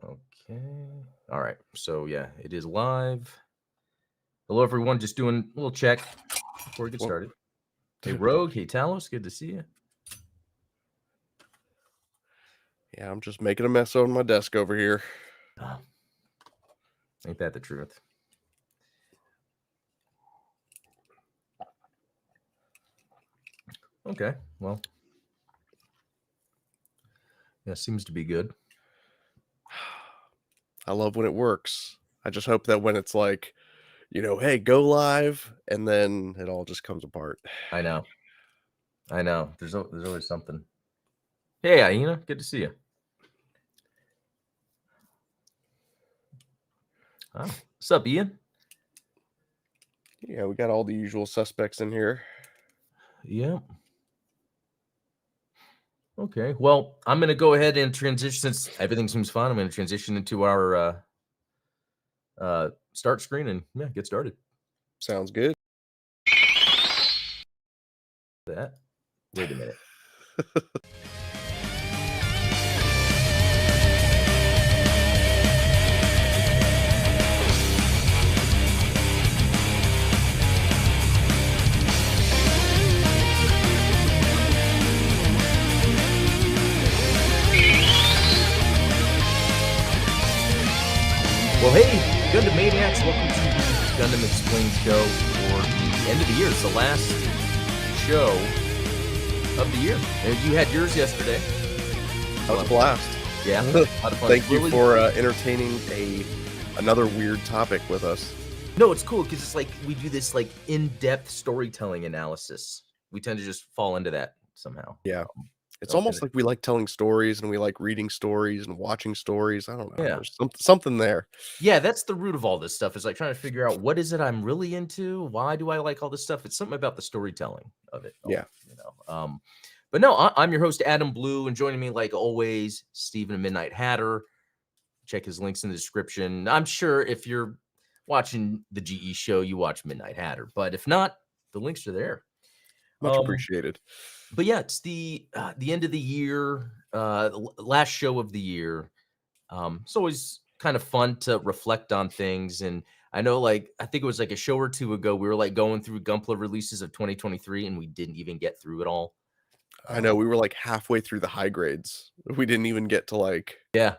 Okay. All right. So yeah, it is live. Hello, everyone. Just doing a little check before we get Well, started. Hey, Rogue. Hey, Talos. Good to see you. yeah, I'm just making a mess on my desk over here. Oh, ain't that the truth? Okay. Well, yeah, seems to be good. I love when it works. I just hope that when it's like, hey, go live, and then it all just comes apart. I know. I know. There's always something. Hey, Aina. Good to see you. Oh, what's up, Ian? Yeah, we got all the usual suspects in here. Yeah. Okay. Well, I'm gonna go ahead and transition since everything seems fun. I'm gonna transition into our start screen and yeah, get started. Sounds good. That. Wait a minute. Well, hey, Gundam Maniacs, welcome to the Gundam Explained show for the end of the year. It's the last show of the year. And you had yours yesterday. That was a blast. Yeah, a lot of fun. Thank you for entertaining another weird topic with us. No, it's cool because it's like we do this like in-depth storytelling analysis. We tend to just fall into that somehow. Yeah. It's Okay. almost like we like telling stories and we like reading stories and watching stories. I don't know. Yeah. There's something there. Yeah, that's the root of all this stuff is like trying to figure out what is it I'm really into? Why do I like all this stuff? It's something about the storytelling of it Yeah. all, you know. But no, I'm your host, Adam Blue, and joining me like always, Stephen Midnight Hatter. Check his links in the description. I'm sure if you're watching the GE show, you watch Midnight Hatter, but if not, the links are there. Much Um, appreciated. but yeah, it's the end of the year, last show of the year. It's always kind of fun to reflect on things. And I know, like, I think it was like a show or two ago, we were like going through Gunpla releases of 2023, and we didn't even get through it all. I know Um, we were like halfway through the high grades. We didn't even get to like. yeah,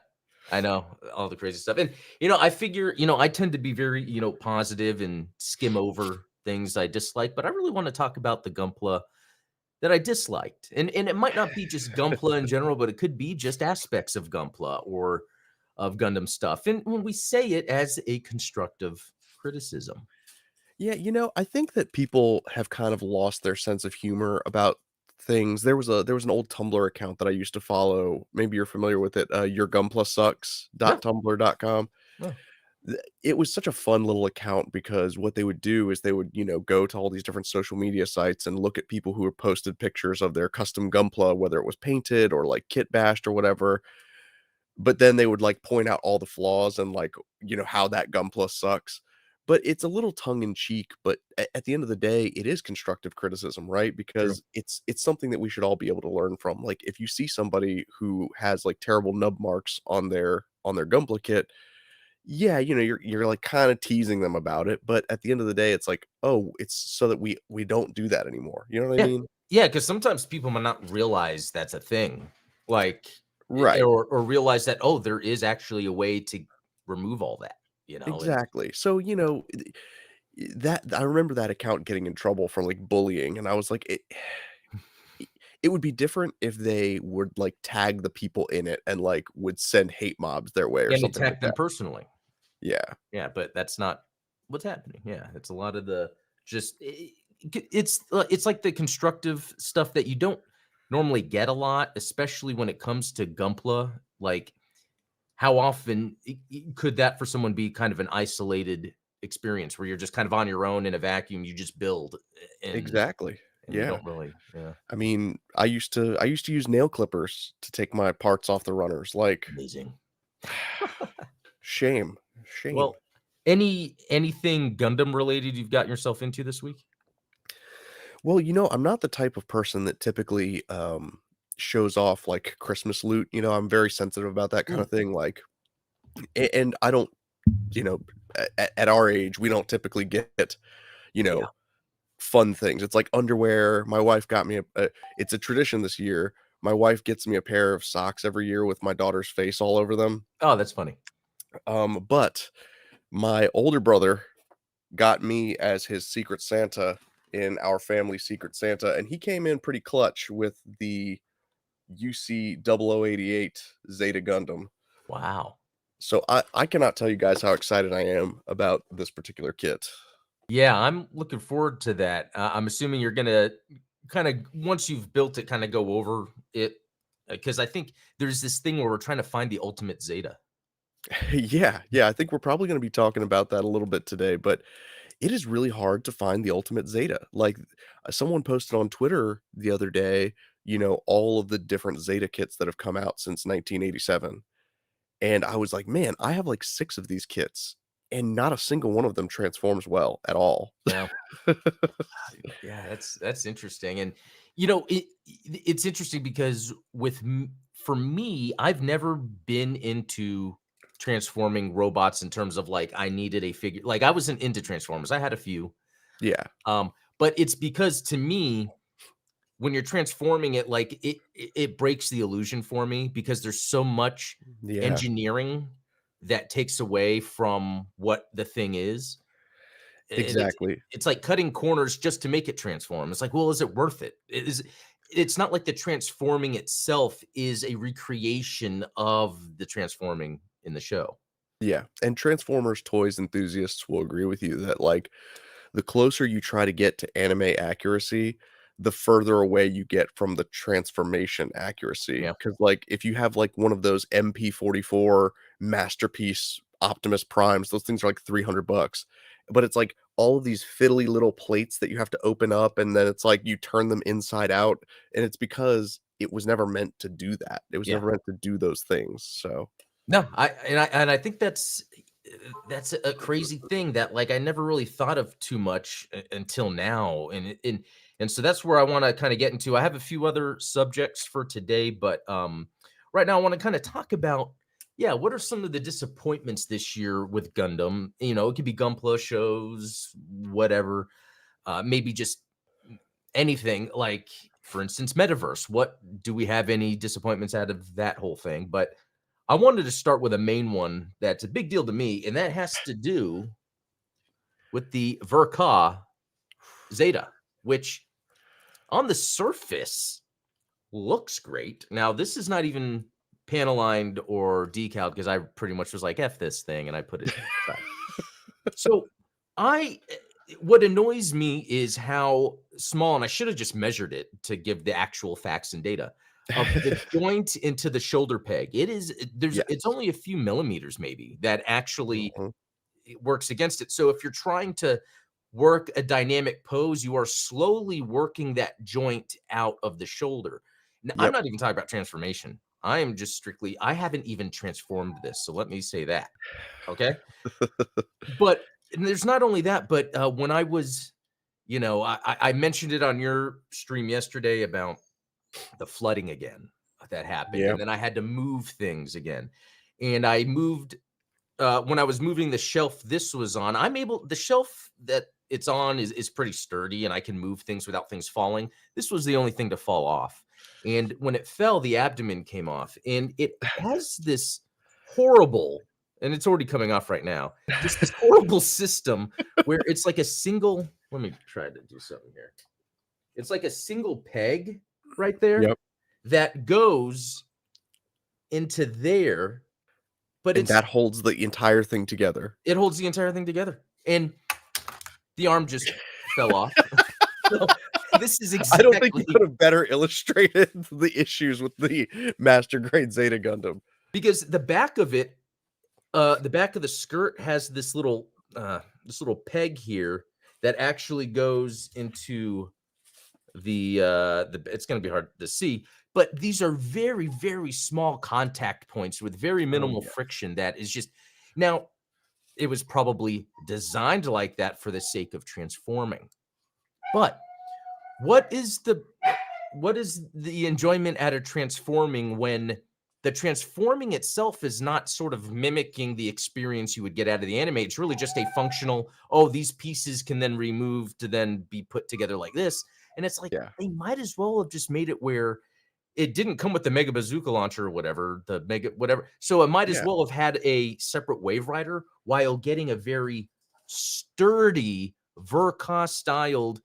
I know all the crazy stuff. And, I figure, I tend to be very, positive and skim over things I dislike, but I really want to talk about the Gunpla that I disliked. And it might not be just Gunpla in general, but it could be just aspects of Gunpla or of Gundam stuff. And when we say it as a constructive criticism. Yeah, I think that people have kind of lost their sense of humor about things. There was an old Tumblr account that I used to follow. Maybe you're familiar with it. Your Gunpla sucks Yeah. tumblr.com. Yeah. It was such a fun little account because what they would do is they would, go to all these different social media sites and look at people who had posted pictures of their custom Gunpla, whether it was painted or like kit bashed or whatever. But then they would, like, point out all the flaws and, like, how that Gunpla sucks. But it's a little tongue in cheek, but at the end of the day, it is constructive criticism, right? True. Because it's something that we should all be able to learn from. Like, if you see somebody who has, like, terrible nub marks on their Gunpla kit, yeah, you're, like, kinda teasing them about it, but at the end of the day, it's like, "Oh, it's so that we don't do that anymore." You know what I Yeah. mean? Yeah. Because sometimes people might not realize that's a thing. Like, Right. or realize that, oh, there is actually a way to remove all that. And Exactly. So, that I remember that account getting in trouble for, like, bullying, and I was like, it would be different if they would, like, tag the people in it and, like, would send hate mobs their way or and something like attack them that. personally. Yeah. Yeah, but that's not what's happening. Yeah, it's a lot of the just it's like the constructive stuff that you don't normally get a lot, especially when it comes to Gunpla. Like, how often could that for someone be kind of an isolated experience where you're just kind of on your own in a vacuum, you just build and Exactly. you Yeah. don't really, yeah, I mean, I used to use nail clippers to take my parts off the runners, like, amazing. shame, shame. Well, anything Gundam related you've gotten yourself into this week? Well, I'm not the type of person that typically, shows off, like, Christmas loot. I'm very sensitive about that kinda Mm, thing, like And I don't, you know, at our age, we don't typically get, you Yeah. know, fun things. It's like underwear. My wife got me it's a tradition this year. My wife gets me a pair of socks every year with my daughter's face all over them. Oh, that's funny. But my older brother got me as his secret Santa in our family secret Santa, and he came in pretty clutch with the UC 0088 Zeta Gundam. Wow. So I cannot tell you guys how excited I am about this particular kit. Yeah, I'm looking forward to that. I'm assuming you're gonna kind of once you've built it, kind of go over it because I think there's this thing where we're trying to find the ultimate Zeta. Yeah, yeah, I think we're probably gonna be talking about that a little bit today, but it is really hard to find the ultimate Zeta. Like, someone posted on Twitter the other day, all of the different Zeta kits that have come out since 1987, and I was like, "Man, I have, like, 6 of these kits, and not a single one of them transforms well at all." Yeah. Yeah, that's interesting, and it's interesting because for me, I've never been into transforming robots in terms of like I needed a figure. Like I wasn't into Transformers. I had a few, Yeah, but it's because to me, when you're transforming it, like it breaks the illusion for me because there's so much yeah, engineering that takes away from what the thing is. And exactly. it's like cutting corners just to make it transform. It's like, well, is it worth it? It's not like the transforming itself is a recreation of the transforming in the show. Yeah, and Transformers toys enthusiasts will agree with you that, like, the closer you try to get to anime accuracy, the further away you get from the transformation accuracy. Yeah. Because, like, if you have, like, one of those MP44 masterpiece Optimus Primes, those things are like $300, but it's, like, all of these fiddly little plates that you have to open up, and then it's like you turn them inside out, and it's because it was never meant to do that. It was Yeah. never meant to do those things, so No, I think that's a crazy thing that like I never really thought of too much until now, and so that's where I want to kind of get into. I have a few other subjects for today, but right now I want to kind of talk about yeah, what are some of the disappointments this year with Gundam? It could be Gunpla shows, whatever, maybe just anything like for instance metaverse. What do we have any disappointments out of that whole thing? But I wanted to start with a main one that's a big deal to me, and that has to do with the Verka Zeta, which on the surface looks great. Now, this is not even panel lined or decaled because I pretty much was like, F this thing, and I put it aside. So I what annoys me is how small, and I should have just measured it to give the actual facts and data of the joint into the shoulder peg. It's yes. only a few millimeters maybe that actually Mhm. it works against it. So if you're trying to work a dynamic pose, you are slowly working that joint out of the shoulder. Now, I'm Yep. not even talking about transformation. I am just strictly, I haven't even transformed this. So let me say that. Okay. But and there's not only that, but when I was, I mentioned it on your stream yesterday about the flooding again that happened. Yeah. And then I had to move things again. And I moved when I was moving the shelf this was on, the shelf that it's on is pretty sturdy and I can move things without things falling. This was the only thing to fall off. And when it fell, the abdomen came off and it has this horrible, and it's already coming off right now, just this horrible system where it's like a single, let me try to do something here. It's like a single peg right there Yep. that goes into there, but And that holds the entire thing together. it holds the entire thing together. And the arm just fell off. So, this is I don't think you exactly could have better illustrated the issues with the Master Grade Zeta Gundam. because the back of the skirt has this little peg here that actually goes into the it's gonna be hard to see, but these are very, very small contact points with very Oh, minimal yeah. friction that is just now, it was probably designed like that for the sake of transforming. But what is the what is the enjoyment out of transforming when the transforming itself is not sort of mimicking the experience you would get out of the anime. It's really just a functional, oh, these pieces can then remove to then be put together like this. And it's like Yeah. they might as well have just made it where it didn't come with the Mega Bazooka launcher or whatever, the Mega whatever. So it might as Yeah. well have had a separate Wave Rider while getting a very sturdy Verka styled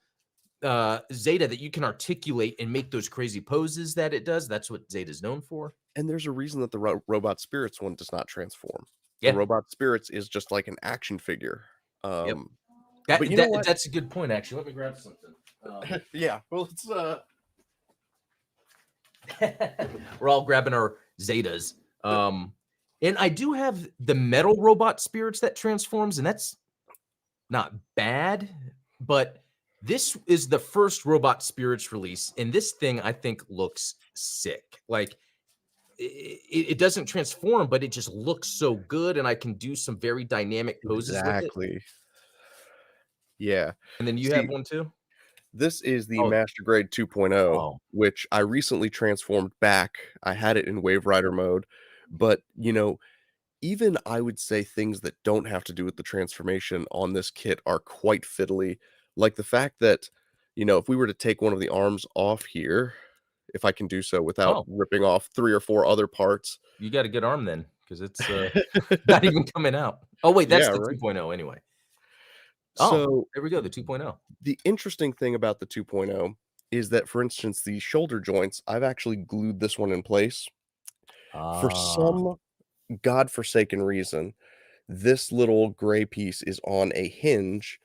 Zeta that you can articulate and make those crazy poses that it does. That's what Zeta's known for. And there's a reason that the Robot Spirits one does not transform. The Yeah. Robot Spirits is just like an action figure. Yep. But That you know what? that's a good point, actually. Let me grab something. Yeah. Well, it's We're all grabbing our Zetas. And I do have the metal robot spirits that transforms, and that's not bad, but this is the first robot spirits release, and this thing I think looks sick. Like it doesn't transform, but it just looks so good, and I can do some very dynamic poses with it. exactly. Yeah. And then you have See, one too? this is the Oh, Master Grade 2.0, oh, which I recently transformed back. I had it in Wave Rider mode, but even I would say things that don't have to do with the transformation on this kit are quite fiddly. Like the fact that, if we were to take one of the arms off here, if I can do so without oh, ripping off 3 or 4 other parts. you got a good arm then, because it's not even coming out. Oh wait, that's Yeah, the right? 2.0 anyway. Oh, So, there we go, the 2.0. the interesting thing about the 2.0 is that, for instance, the shoulder joints, I've actually glued this one in place. For Ah, some godforsaken reason, this little gray piece is on a hinge,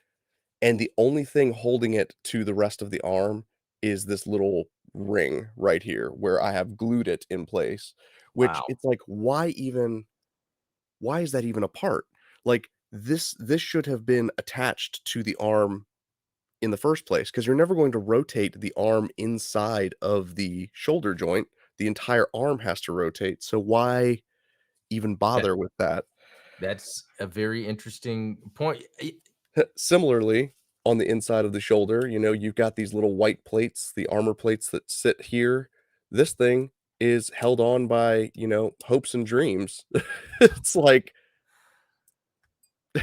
and the only thing holding it to the rest of the arm is this little ring right here where I have glued it in place, which wow. it's like, why is that even a part? Like, this should have been attached to the arm in the first place, because 'cause you're never going to rotate the arm inside of the shoulder joint. The entire arm has to rotate, so why even That bother with that? that's a very interesting point. Similarly, on the inside of the shoulder, you've got these little white plates, the armor plates that sit here. This thing is held on by, hopes and dreams. It's like,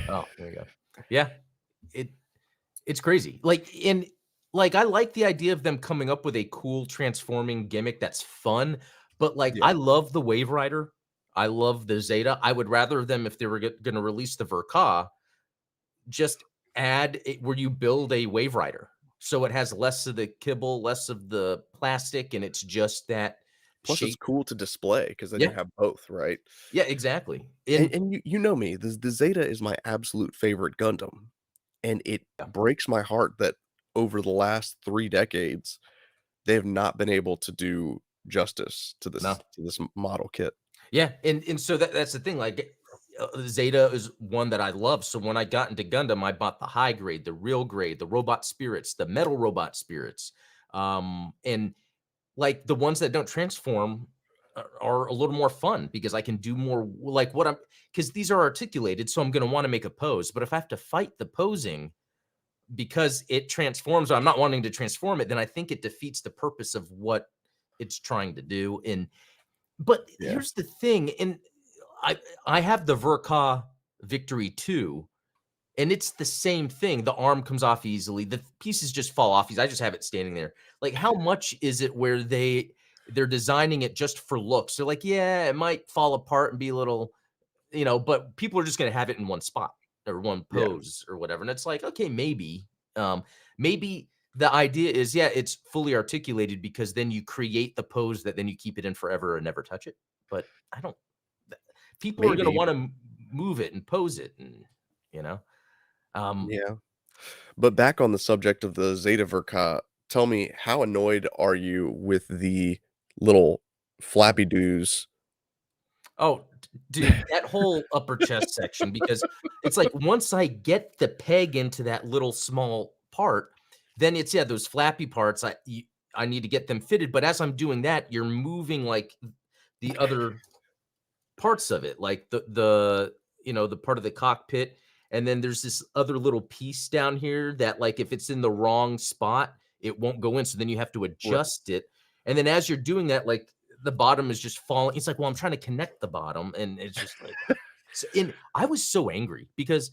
Oh, there you go. Yeah, it it's crazy. Like, I like the idea of them coming up with a cool transforming gimmick that's fun, but, like, yeah, I love the Wave Rider. I love the Zeta. I would rather them, if they were gonna release the Verka, just add it where you build a Wave Rider. So it has less of the kibble, less of the plastic, and it's just that plus it's shape. cool to display because then you Yeah, have both, right? yeah, exactly. And you know me, the Zeta is my absolute favorite Gundam, and it Yeah, breaks my heart that over the last 3 decades, they have not been able to do justice to no. this model kit. Yeah, and so that's the thing, like, Zeta is one that I love, so when I got into Gundam, I bought the high grade, the real grade, the robot spirits, the metal robot spirits, and, like, the ones that don't transform are a little more fun because I can do more like, what I'm because these are articulated, so I'm gonna wanna make a pose, but if I have to fight the posing because it transforms, or I'm not wanting to transform it, then I think it defeats the purpose of what it's trying to do, and but Yeah. here's the thing, and I I have the Verka Victory 2, and it's the same thing. The arm comes off easily. The pieces just fall off easy. I just have it standing there. Like, how much is it where they're designing it just for looks? They're like, yeah, it might fall apart and be a little, but people are just gonna have it in one spot or one Yeah. pose or whatever. And it's like, okay, um, maybe the idea is, yeah, it's fully articulated because then you create the pose that then you keep it in forever and never touch it. But I don't. th- People are gonna Maybe, want to move it and pose it, and you know, um, yeah. But back on the subject of the Zeta Verka, tell me, how annoyed are you with the little flappy doos? Oh, dude, that whole upper chest section, because it's like once I get the peg into that little small part, then it's, yeah, those flappy parts. I need to get them fitted, but as I'm doing that, you're moving like the other parts of it, like the part of the cockpit, and then there's this other little piece down here that, like, if it's in the wrong spot, it won't go in. So then you have to Right. adjust it, and then as you're doing that, like the bottom is just falling. He's like, "Well, I'm trying to connect the bottom," and it's just like and I was so angry because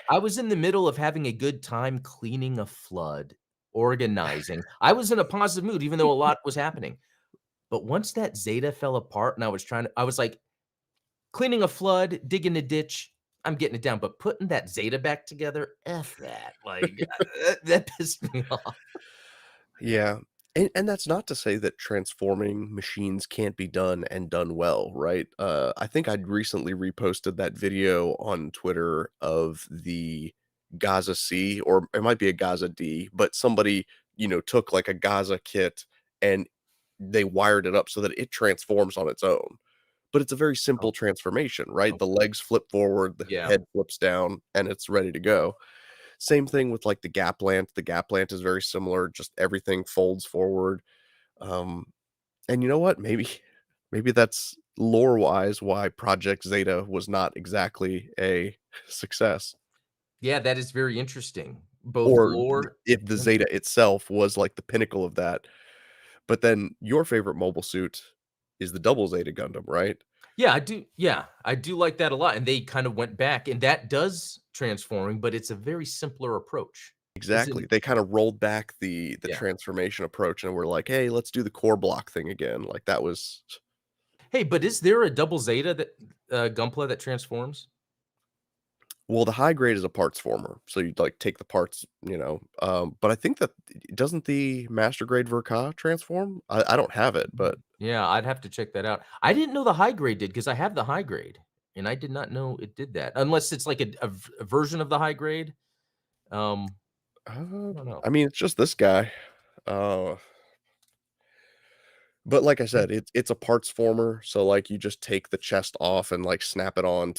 I was in the middle of having a good time cleaning a flood, organizing. I was in a positive mood even though a lot was happening. But once that Zeta fell apart and I was like, cleaning a flood, digging a ditch, I'm getting it down, but putting that Zeta back together, F that. Like, that pissed me off. Yeah, and that's not to say that transforming machines can't be done and done well, right? I think I'd recently reposted that video on Twitter of the Gaza C, or it might be a Gaza D, but somebody, took like a Gaza kit and they wired it up so that it transforms on its own. But it's a very Oh, simple transformation, right? oh, The legs flip forward, the yeah. head flips down, and it's ready to go. Same thing with, like, the gap lamp. The gap lamp is very similar, just everything folds forward. Um, and you know what? Maybe that's lore-wise why Project Zeta was not exactly a success, Yeah, that is very interesting. Both or lore if the and Zeta itself was, like, the pinnacle of that. But then your favorite mobile suit is the Double Zeta Gundam, right? yeah, I do like that a lot, and they kind of went back, and that does transforming, but it's a very simpler approach. Isn't Exactly. They kinda rolled back the yeah. transformation approach and were like, "Hey, let's do the core block thing again." Like, that was Hey, but is there a double Zeta that, Gunpla that transforms? well, the high grade is a parts former, so you'd, like, take the parts, but I think that doesn't the master grade Verka transform? I don't have it, but Yeah, I'd have to check that out. I didn't know the high grade did because I have the high grade, and I did not know it did that, unless it's like a version of the high grade. Um, I don't know. I mean, it's just this guy. Uh, but like I said, it's a parts former, so, like, you just take the chest off and, like, snap it on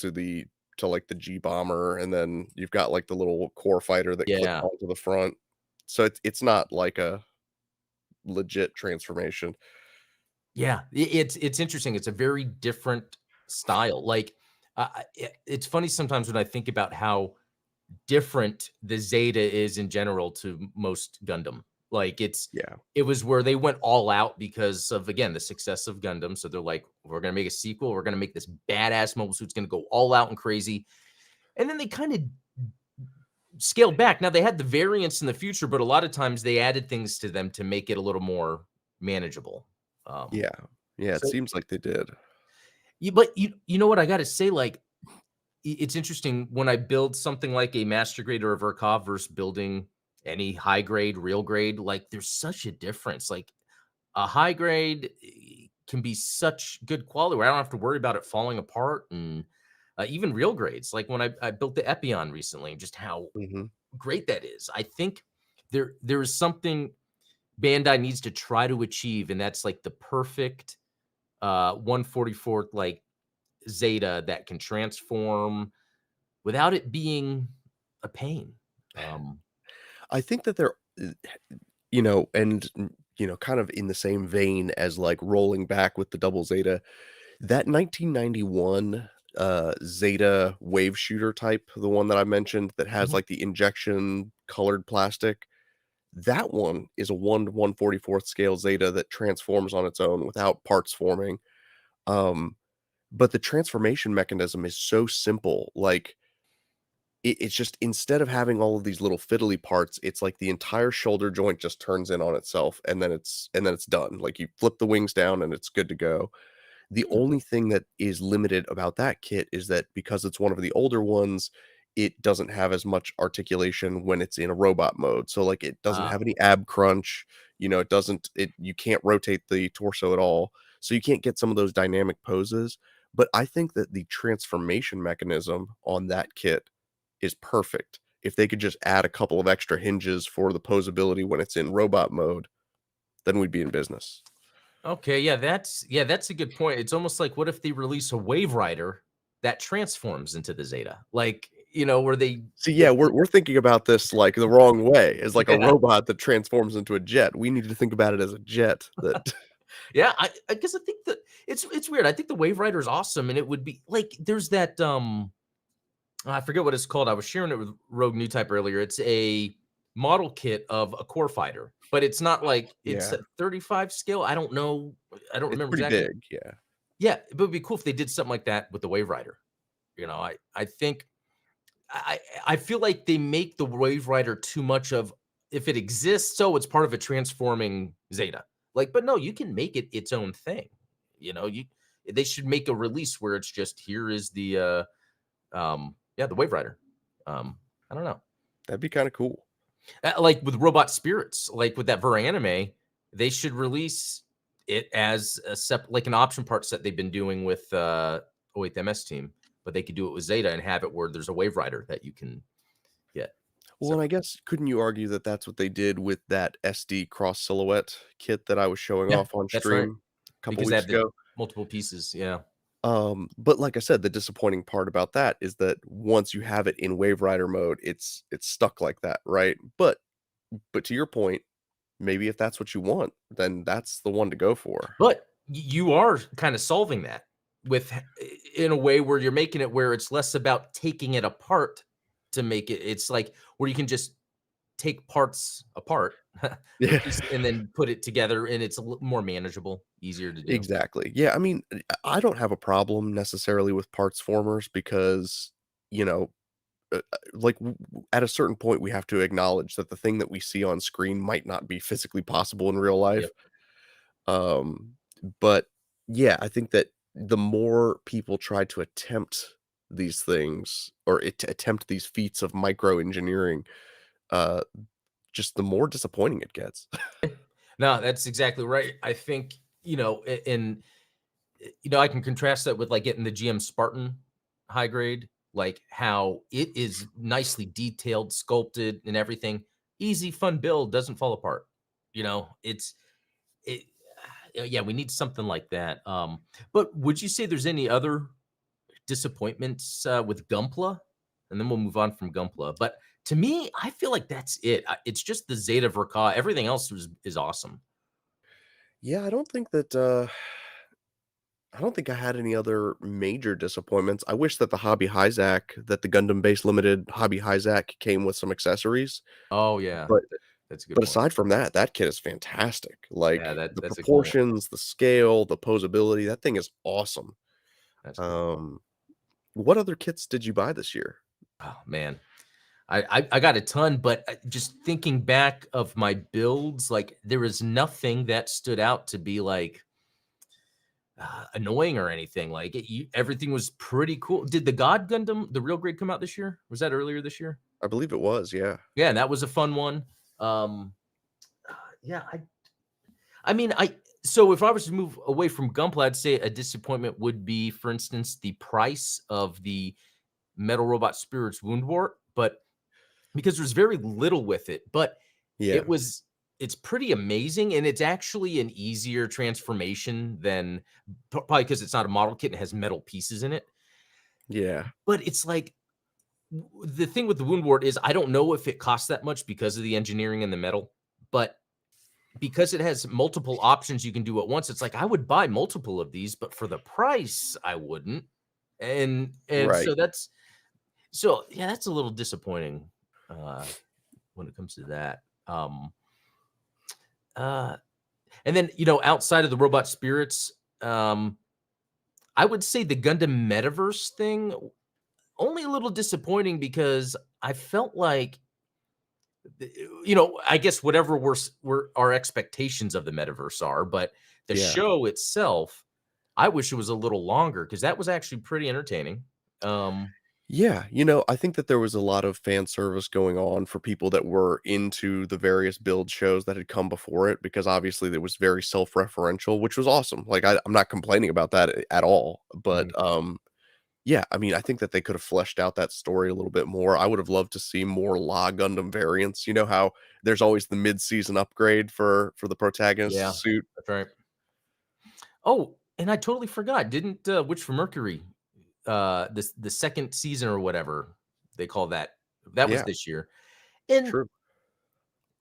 like, the G bomber, and then you've got, like, the little core fighter that clips Yeah. onto the front. So it's not like a legit transformation. Yeah, it's interesting. It's a very different style. Like, it's funny sometimes when I think about how different the Zeta is in general to most Gundam. Like, Yeah. it was where they went all out because of, again, the success of Gundam. So they're like, "We're gonna make a sequel. We're gonna make this badass mobile suit. It's gonna go all out and crazy." And then they kind of scaled back. Now they had the variants in the future, but a lot of times they added things to them to make it a little more manageable. Um, Yeah. Yeah, it so seems like they did. but you know what I gotta say, like, it's interesting when I build something like a master grade or a Verkov versus building any high grade, real grade, like, there's such a difference. Like, a high grade can be such good quality where I don't have to worry about it falling apart, and even real grades, like when I built the Epion recently, just how Mhm. great that is. I think there is something Bandai needs to try to achieve, and that's like the perfect 144th like Zeta that can transform without it being a pain. Um, I think that they're kind of in the same vein as, like, rolling back with the Double Zeta, that 1991, Zeta wave shooter type, the one that I mentioned that has, Mhm. like, the injection colored plastic, that one is a 1 to 1/44th scale Zeta that transforms on its own without parts forming, um, but the transformation mechanism is so simple, like it's just instead of having all of these little fiddly parts, it's like the entire shoulder joint just turns in on itself, and then it's done. Like, you flip the wings down and it's good to go. The Hmm. only thing that is limited about that kit is that because it's one of the older ones, it doesn't have as much articulation when it's in a robot mode. So, like, it doesn't Ah, have any ab crunch, it doesn't it you can't rotate the torso at all. So you can't get some of those dynamic poses, but I think that the transformation mechanism on that kit is perfect. If they could just add a couple of extra hinges for the posability when it's in robot mode, then we'd be in business. okay, yeah, that's a good point. It's almost like what if they release a Wave Rider that transforms into the Zeta? Like, where See, yeah, we're thinking about this, like, the wrong way, as, like, a yeah, robot that transforms into a jet. We need to think about it as a jet that yeah, I guess I think that it's weird. I think the Wave Rider is awesome, and it would be like there's that I forget what it's called. I was sharing it with Rogue New Type earlier. It's a model kit of a core fighter, but it's not like it's Yeah, a 35 scale. I don't know. I don't it's remember pretty exactly. big, yeah. Yeah, it would be cool if they did something like that with the Wave Rider. I think I feel like they make the Wave Rider too much of if it exists, so it's part of a transforming Zeta. Like, but no, you can make it its own thing. You they should make a release where it's just here is the Wave Rider. I don't know. That'd be kinda cool. Like with Robot Spirits, like with that Ver anime, they should release it as like an option part set they've been doing with 08th MS team, but they could do it with Zeta and have it where there's a Wave Rider that you can get Well, and I separate. guess couldn't you argue that that's what they did with that SD cross silhouette kit that I was showing Yeah, off on that's right. stream a couple Because they weeks have the ago? multiple pieces. Yeah. But like I said, the disappointing part about that is that once you have it in Wave Rider mode, it's stuck like that, right? But to your point, maybe if that's what you want, then that's the one to go for. But you are kind of solving that with in a way where you're making it where it's less about taking it apart to make it. It's like where you can just take parts apart, Yeah. and then put it together, and it's more manageable, easier to do. Exactly. Yeah, I mean, I don't have a problem necessarily with parts formers because, you know, like at a certain point, we have to acknowledge that the thing that we see on screen might not be physically possible in real life. Yep. Um, but yeah, I think that the more people try to attempt these things or attempt these feats of micro engineering, uh, just the more disappointing it gets. No, that's exactly right. I think, and I can contrast that with like getting the GM Spartan high grade, like how it is nicely detailed, sculpted, and everything. Easy, fun build, doesn't fall apart. It. Yeah, we need something like that. But would you say there's any other disappointments with Gunpla? And then we'll move on from Gunpla. But to me, I feel like that's it. It's just the Zeta Verka. Everything else is awesome. Yeah, I don't think I had any other major disappointments. I wish that the Hobby Hyzack that the Gundam Base Limited Hobby Hyzack came with some accessories, Oh yeah, but that's a good but point. aside from that, that kit is fantastic. Yeah, Like, that the that's a good one. proportions, the scale, the posability, that thing is awesome. That's a good one. Um, what other kits did you buy this year? Oh man, I got a ton, but just thinking back of my builds, like there is nothing that stood out to be like annoying or anything. Like everything was pretty cool. Did the God Gundam, the real grade, come out this year? Was that earlier this year? I believe it was, yeah. Yeah, and that was a fun one. Um, yeah, I mean, so if I was to move away from Gunpla, I'd say a disappointment would be, for instance, the price of the Metal Robot Spirits Wound Wart, but because there's very little with it, but Yeah, it was it's pretty amazing, and it's actually an easier transformation than probably because it's not a model kit and has metal pieces in it. yeah, But it's like the thing with the Wound Wart is I don't know if it costs that much because of the engineering and the metal, but because it has multiple options you can do at once, it's like I would buy multiple of these, but for the price, I wouldn't. And right. so yeah, that's a little disappointing uh when it comes to that. Uh and then outside of the robot spirits, I would say the Gundam metaverse thing only a little disappointing because I felt like I guess whatever we're our expectations of the metaverse are, but the Yeah. show itself, I wish it was a little longer because that was actually pretty entertaining. Um, Yeah, I think that there was a lot of fan service going on for people that were into the various build shows that had come before it because obviously it was very self-referential, which was awesome. Like I'm not complaining about that at all. But mhm. yeah, I mean, I think that they could have fleshed out that story a little bit more. I would have loved to see more La Gundam variants. You know how there's always the mid-season upgrade for the Yeah, protagonist's suit? that's right. Oh, and I totally forgot. Didn't Witch from Mercury, the second season or whatever they call that, that was Yeah, this year, and true.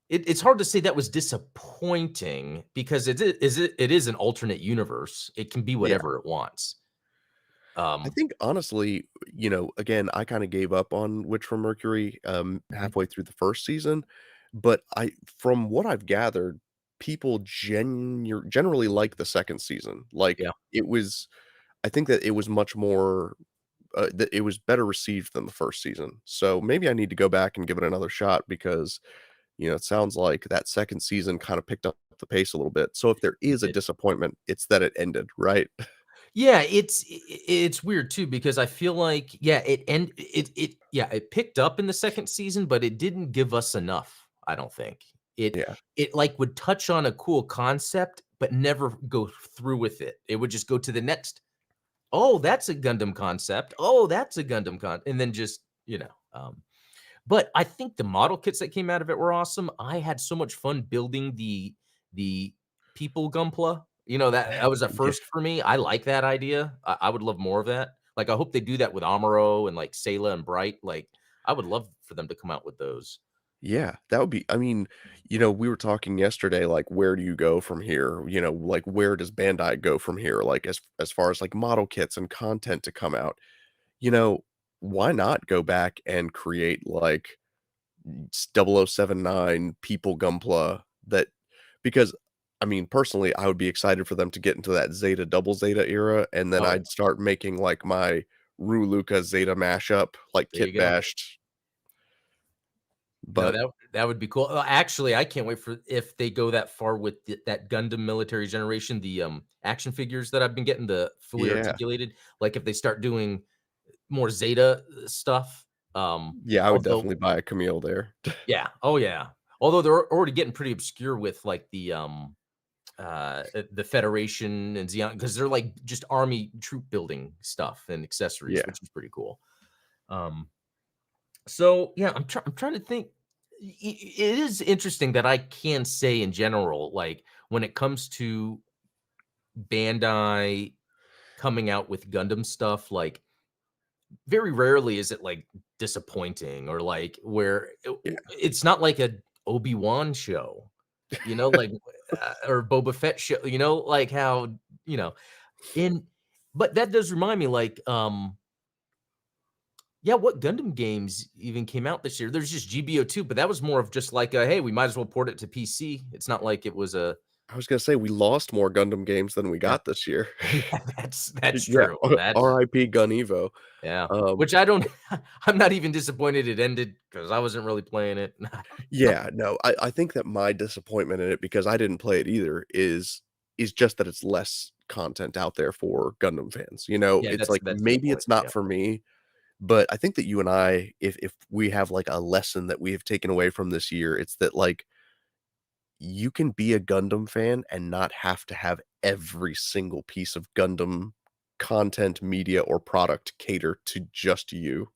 it's hard to say that was disappointing because it is an alternate universe. It can be Yeah. whatever it wants. I Um, think honestly, again, I kinda gave up on Witch from Mercury, mhm. halfway through the 1st season, but I from what I've gathered, people generally like the 2nd season. Like, Yeah. it was I think that it was much more that it was better received than the 1st season. So maybe I need to go back and give it another shot because, it sounds like that 2nd season kinda picked up the pace a little bit. So if there It is a did. disappointment, it's that it ended, right? Yeah, it's weird too because I feel like yeah, it picked up in the 2nd season, but it didn't give us enough, I don't think. It Yeah. it, like, would touch on a cool concept, but never go through with it. It would just go to the next, "Oh, that's a Gundam concept. Oh, that's a Gundam and then just, but I think the model kits that came out of it were awesome. I had so much fun building the people Gunpla. That was a Yeah. first for me. I like that idea. I would love more of that. Like, I hope they do that with Amuro and, like, Sayla and Bright. Like, I would love for them to come out with those. Yeah, that would be I mean, we were talking yesterday, like, where do you go from here? Like, where does Bandai go from here? Like, as far as, like, model kits and content to come out, you know, why not go back and create, like, 0079 People Gunpla that because, I mean, personally, I would be excited for them to get into that Zeta Double Zeta era, and then Oh, I'd start making, like, my Rue Luca Zeta mashup, like, there you kit go. bashed, No, but that would be cool. Actually, I can't wait for if they go that far with that Gundam Military Generation, the action figures that I've been getting, the fully yeah. articulated. Like, if they start doing more Zeta stuff. Yeah, I would Although definitely buy a Camille there. yeah, oh yeah. Although they're already getting pretty obscure with like the Federation and Xeon because they're like just army troop building stuff and accessories, Yeah. which is pretty cool. Um, so yeah, I'm trying to think. It is interesting that I can say in general, like when it comes to Bandai coming out with Gundam stuff, like very rarely is it, like, disappointing or, like, where Yeah. it's not like a Obi-Wan show, like, or Boba Fett show, like how, you know, in but that does remind me, like, yeah, what Gundam games even came out this year? There's just GBO2, but that was more of just like, "Hey, we might as well port it to PC." It's not like it was a I was gonna say we lost more Gundam games than we yeah. got this year. Yeah, that's Yeah, true. That's RIP Gun Evo. yeah. Um, Which I don't I'm not even disappointed it ended because I wasn't really playing it. yeah, no, I think that my disappointment in it, because I didn't play it either, is just that it's less content out there for Gundam fans, Yeah, It's that's like, a good maybe point. it's not Yeah. for me, but I think that you and I, if we have, like, a lesson that we have taken away from this year, it's that, like, you can be a Gundam fan and not have to have every single piece of Gundam content, media, or product cater to just you.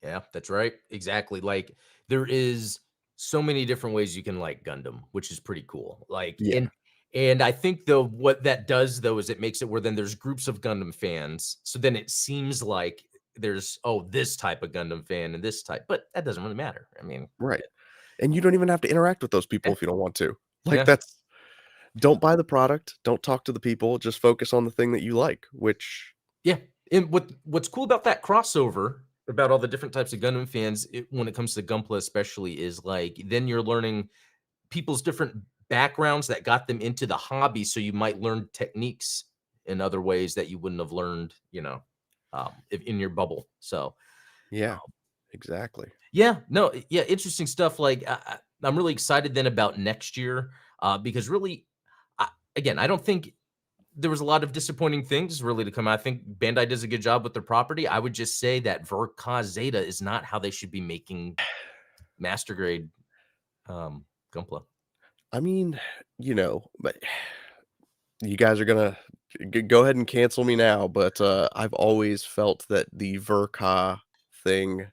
Yeah, that's right. Exactly. Like there is so many different ways you can like Gundam, which is pretty cool. Like Yeah, and I think though what that does though is it makes it where then there's groups of Gundam fans. So then it seems like there's this type of Gundam fan and this type, but that doesn't really matter. I mean, right. And you don't even have to interact with those people yeah, if you don't want to. Like, yeah, that's don't buy the product, don't talk to the people, just focus on the thing that you like, which yeah. And what's cool about that crossover about all the different types of Gundam fans when it comes to Gunpla especially is like then you're learning people's different backgrounds that got them into the hobby, so you might learn techniques in other ways that you wouldn't have learned, if in your bubble. So, yeah, exactly. yeah, no, yeah, interesting stuff. Like, I'm really excited then about next year because really, again, I don't think there was a lot of disappointing things really to come out. I think Bandai does a good job with their property. I would just say that Verka Zeta is not how they should be making master grade Gunpla. I mean, but you guys are gonna go ahead and cancel me now, but, I've always felt that the Verka thing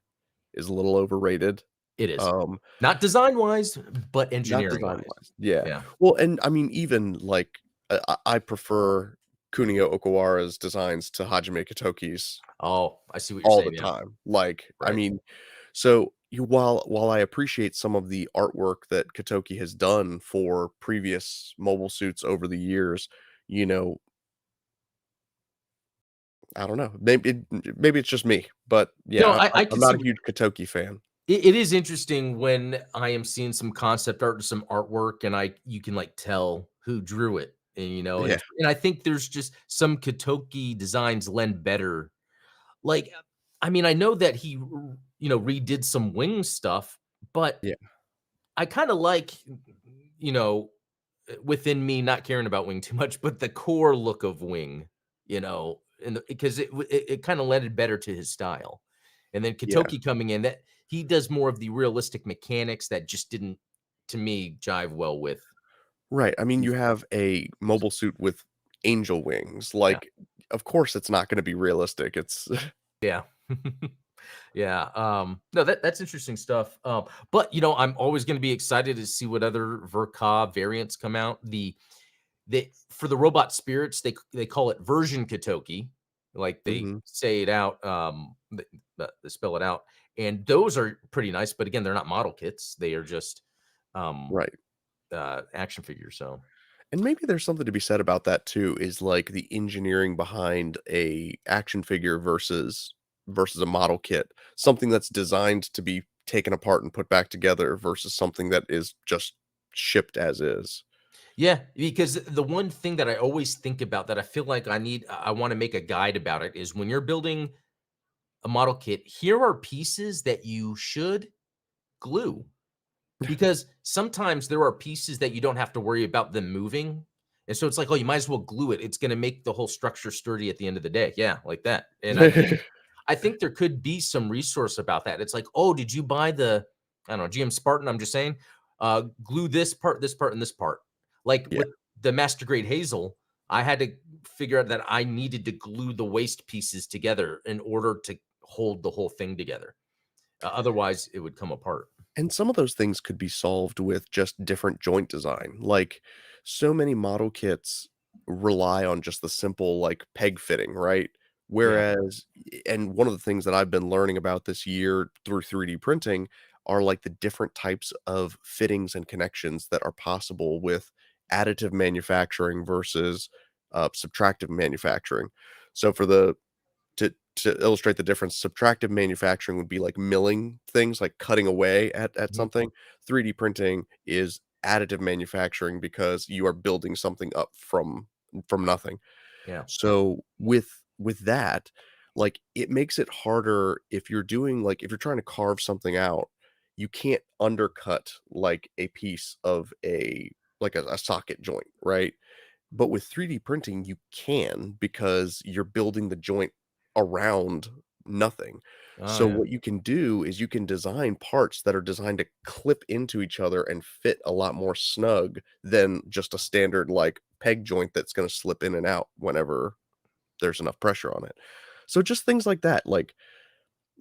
is a little overrated. It is. Um, Not design-wise, but Not engineering-wise. design-wise. Yeah. Yeah. Well, and I mean, even, like, I prefer Kunio Okawara's designs to Hajime Katoki's Oh, I see what you're all the saying, yeah. time. Like, I Right. mean, so while I appreciate some of the artwork that Katoki has done for previous mobile suits over the years, you know, I don't know. Maybe it's just me, but No, yeah, I I'm can see not a what huge Katoki fan. it is interesting when I am seeing some concept art or some artwork, and you can, like, tell who drew it, and, and Yeah, I think there's just some Kotoki designs lend better. Like, I mean, I know that he redid some wing stuff, but yeah, I kinda like, you know, within me not caring about Wing too much, but the core look of Wing, and because it kinda lended better to his style. And then yeah. Kotoki coming in, that he does more of the realistic mechanics that just didn't, to me, jive well with Right, I mean, these you have a mobile suit with angel wings, yeah, like, of course, it's not gonna be realistic, it's yeah. Yeah, no, that's interesting stuff, but, I'm always gonna be excited to see what other Verka variants come out. For the robot spirits, they call it version Kotoki, like they Mhm, say it out, they spell it out, and those are pretty nice, but again, they're not model kits. They are just, um, right. action figures, so And maybe there's something to be said about that too, is like the engineering behind a action figure versus a model kit. Something that's designed to be taken apart and put back together versus something that is just shipped as is. yeah, because the one thing that I always think about that I feel like I wanna make a guide about it is when you're building a model kit, here are pieces that you should glue. Because sometimes there are pieces that you don't have to worry about them moving, and so it's like, "Oh, you might as well glue it. It's gonna make the whole structure sturdy at the end of the day." Yeah, like that, and I think there could be some resource about that. It's like, "Oh, did you buy the, I don't know, GM Spartan?" I'm just saying, glue this part, and this part." Like, Yeah. with the Master Grade Hazel, I had to figure out that I needed to glue the waist pieces together in order to hold the whole thing together. Otherwise, it would come apart. And some of those things could be solved with just different joint design. Like, so many model kits rely on just the simple, like, peg fitting, right? Yeah. Whereas and one of the things that I've been learning about this year through 3D printing are, like, the different types of fittings and connections that are possible with additive manufacturing versus, subtractive manufacturing. So for the to illustrate the difference, subtractive manufacturing would be like milling things, like cutting away at Mhm. something. 3D printing is additive manufacturing because you are building something up from nothing. Yeah. So with that, like it makes it harder if you're doing like if you're trying to carve something out, you can't undercut like a piece of a socket joint, right? But with 3D printing, you can because you're building the joint around nothing. Oh, So yeah. what you can do is you can design parts that are designed to clip into each other and fit a lot more snug than just a standard like peg joint that's going to slip in and out whenever there's enough pressure on it. So just things like that, like,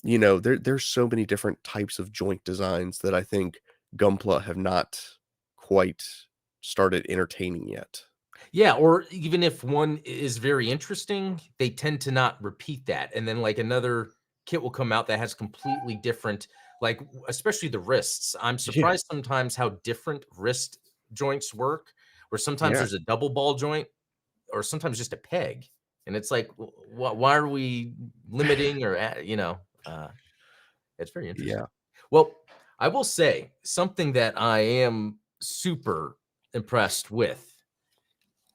there's so many different types of joint designs that I think Gunpla have not quite started entertaining yet. Yeah, or even if one is very interesting, they tend to not repeat that, and then, like, another kit will come out that has completely different, like, especially the wrists. I'm Yeah. surprised sometimes how different wrist joints work, where sometimes Yeah. there's a double ball joint or sometimes just a peg, and it's like, why are we limiting or it's very interesting. Yeah. Well, I will say something that I am super impressed with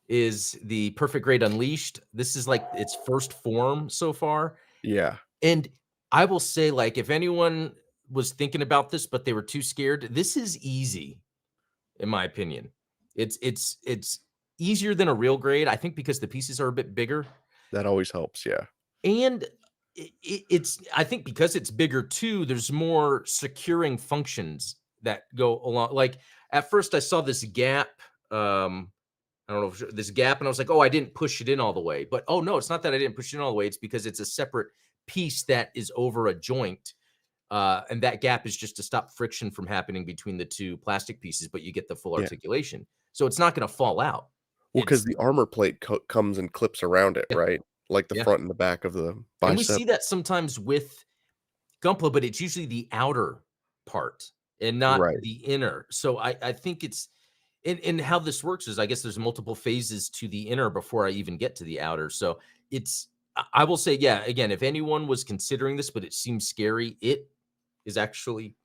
is the Perfect Grade Unleashed. This is like its first form so far, Yeah. and I will say, like, if anyone was thinking about this, but they were too scared, this is easy, in my opinion. It's easier than a real grade, I think because the pieces are a bit bigger, That always helps, yeah. and it's I think because it's bigger too, there's more securing functions that go along. Like, at first I saw this gap, I don't know if this gap, and I was like, "Oh, I didn't push it in all the way." But, oh, no, it's not that I didn't push it in all the way. It's because it's a separate piece that is over a joint, and that gap is just to stop friction from happening between the 2 plastic pieces, but you get the full Yeah. articulation. So it's not gonna fall out. Well, because It's the armor plate comes and clips around it, yeah, right? Like the yeah. front and the back of the And we bicep. see that sometimes with Gunpla, but it's usually the outer part and not Right. the inner. So I think it's and how this works is I guess there's multiple phases to the inner before I even get to the outer. So it's I will say, yeah, again, if anyone was considering this, but it seems scary, it is actually